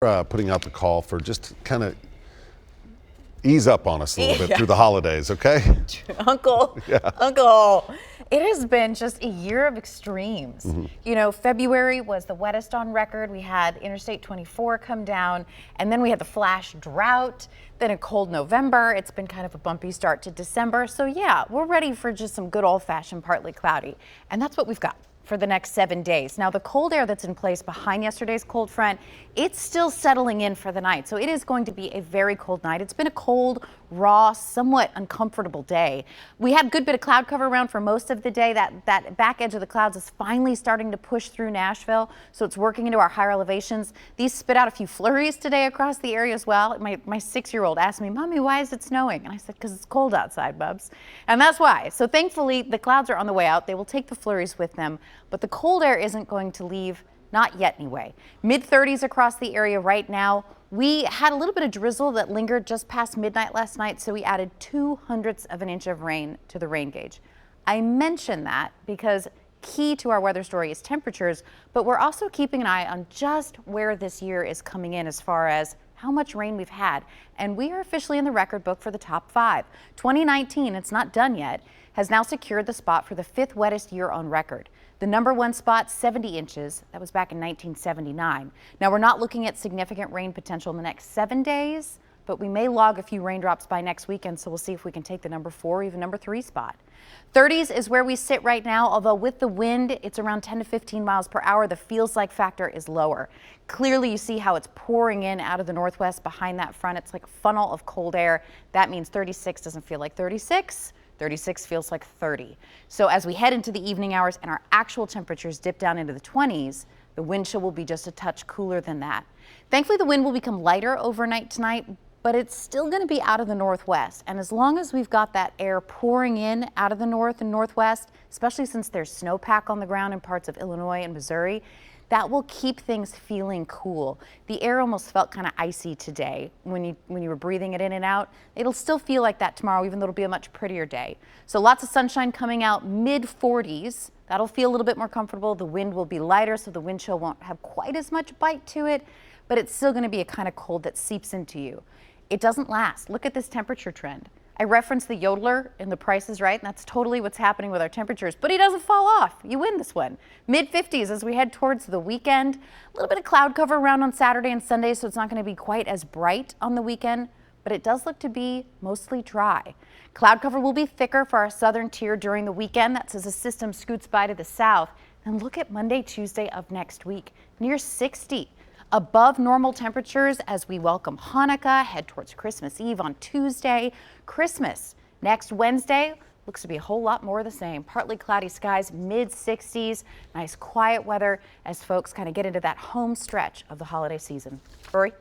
Putting out the call for just kind of ease up on us a little bit through the holidays, okay? Uncle, Uncle, it has been just a year of extremes. You know, February was the wettest on record. We had Interstate 24 come down, and then we had the flash drought, then a cold November. It's been kind of a bumpy start to December. So yeah, we're ready for just some good old-fashioned partly cloudy, and that's what we've got for the next 7 days. Now, the cold air that's in place behind yesterday's cold front, it's still settling in for the night. So it is going to be a very cold night. It's been a cold, raw, somewhat uncomfortable day. We had a good bit of cloud cover around for most of the day. That back edge of the clouds is finally starting to push through Nashville, so it's working into our higher elevations. These spit out a few flurries today across the area as well. My 6-year-old asked me, "Mommy, why is it snowing?" And I said, "Because it's cold outside, Bubs." And that's why. So thankfully, the clouds are on the way out. They will take the flurries with them, but the cold air isn't going to leave, not yet anyway. Mid-30s across the area right now. We had a little bit of drizzle that lingered just past midnight last night, so we added 0.02 of an inch of rain to the rain gauge. I mention that because key to our weather story is temperatures, but we're also keeping an eye on just where this year is coming in as far as how much rain we've had. And we are officially in the record book for the top 5. 2019, it's not done yet, has now secured the spot for the 5th wettest year on record. The number 1 spot, 70 inches. That was back in 1979. Now, we're not looking at significant rain potential in the next 7 days, but we may log a few raindrops by next weekend, so we'll see if we can take the number 4 or even number 3 spot. 30s is where we sit right now, although with the wind, it's around 10 to 15 miles per hour. The feels like factor is lower. Clearly, you see how it's pouring in out of the northwest behind that front. It's like a funnel of cold air. That means 36 doesn't feel like 36. 36 feels like 30. So as we head into the evening hours and our actual temperatures dip down into the 20s, the wind chill will be just a touch cooler than that. Thankfully, the wind will become lighter overnight tonight, but it's still going to be out of the northwest. And as long as we've got that air pouring in out of the north and northwest, especially since there's snowpack on the ground in parts of Illinois and Missouri, that will keep things feeling cool. The air almost felt kind of icy today when you were breathing it in and out. It'll still feel like that tomorrow, even though it'll be a much prettier day. So lots of sunshine coming out, mid-40s. That'll feel a little bit more comfortable. The wind will be lighter, so the wind chill won't have quite as much bite to it, but it's still going to be a kind of cold that seeps into you. It doesn't last. Look at this temperature trend. I referenced the yodeler in The Price is Right, and that's totally what's happening with our temperatures, but he doesn't fall off. You win this one. Mid-50s as we head towards the weekend. A little bit of cloud cover around on Saturday and Sunday, so it's not going to be quite as bright on the weekend, but it does look to be mostly dry. Cloud cover will be thicker for our southern tier during the weekend. That's as a system scoots by to the south. And look at Monday, Tuesday of next week, near 60. Above normal temperatures as we welcome Hanukkah, head towards Christmas Eve on Tuesday. Christmas next Wednesday looks to be a whole lot more of the same. Partly cloudy skies, mid-60s, nice quiet weather as folks kind of get into that home stretch of the holiday season. Bree?